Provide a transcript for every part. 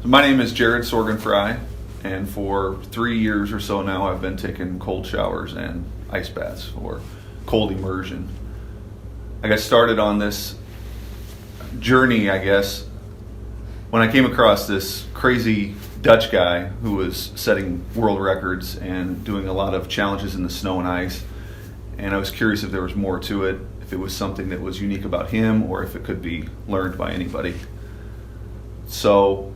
So my name is Jerad Sorgenfrei, and for 3 years or so now I've been taking cold showers and ice baths or cold immersion. I got started on this journey, I guess, when I came across this crazy Dutch guy who was setting world records and doing a lot of challenges in the snow and ice. And I was curious if there was more to it, if it was something that was unique about him or if it could be learned by anybody. So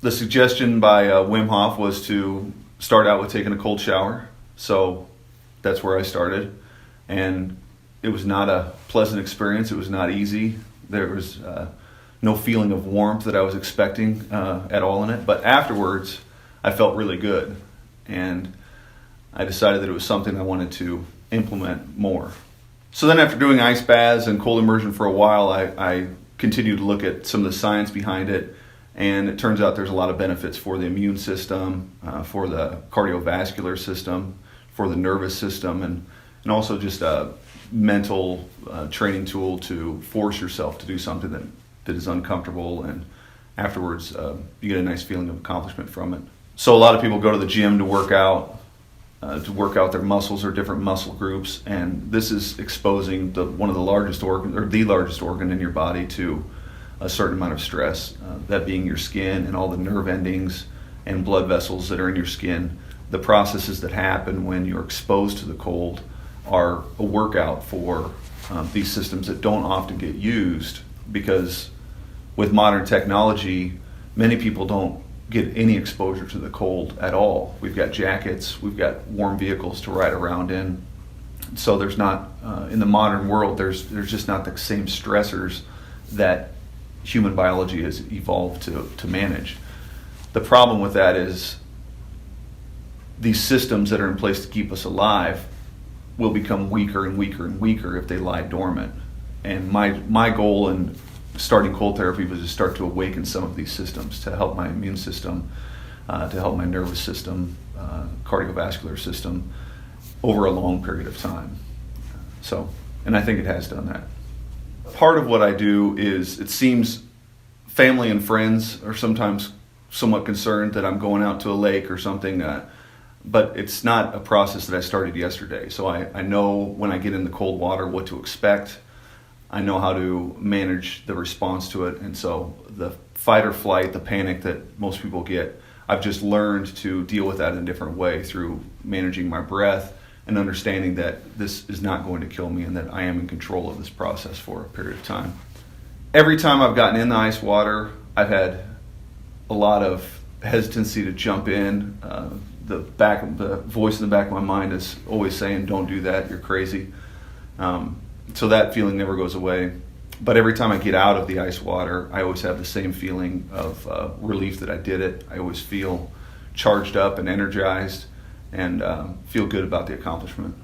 the suggestion by Wim Hof was to start out with taking a cold shower. So that's where I started. And it was not a pleasant experience. It was not easy. There was no feeling of warmth that I was expecting at all in it. But afterwards, I felt really good. And I decided that it was something I wanted to implement more. So then after doing ice baths and cold immersion for a while, I continued to look at some of the science behind it. And it turns out there's a lot of benefits for the immune system, for the cardiovascular system, for the nervous system, and also just a mental training tool to force yourself to do something that is uncomfortable, and afterwards you get a nice feeling of accomplishment from it. So a lot of people go to the gym to work out their muscles or different muscle groups, and this is exposing one of the largest organ, or the largest organ in your body, to a certain amount of stress, that being your skin and all the nerve endings and blood vessels that are in your skin. The processes that happen when you're exposed to the cold are a workout for these systems that don't often get used, because with modern technology, many people don't get any exposure to the cold at all. We've got jackets, we've got warm vehicles to ride around in. So there's not, in the modern world, there's just not the same stressors that human biology has evolved to manage. The problem with that is these systems that are in place to keep us alive will become weaker and weaker and weaker if they lie dormant. And my goal in starting cold therapy was to start to awaken some of these systems, to help my immune system, to help my nervous system, cardiovascular system over a long period of time. And I think it has done that. Part of what I do is, it seems family and friends are sometimes somewhat concerned that I'm going out to a lake or something, but it's not a process that I started yesterday. So I know when I get in the cold water what to expect. I know how to manage the response to it. And so the fight or flight, the panic that most people get, I've just learned to deal with that in a different way through managing my breath and understanding that this is not going to kill me and that I am in control of this process for a period of time. Every time I've gotten in the ice water, I've had a lot of hesitancy to jump in. The voice in the back of my mind is always saying, "Don't do that, you're crazy." So that feeling never goes away. But every time I get out of the ice water, I always have the same feeling of relief that I did it. I always feel charged up and energized, and feel good about the accomplishment.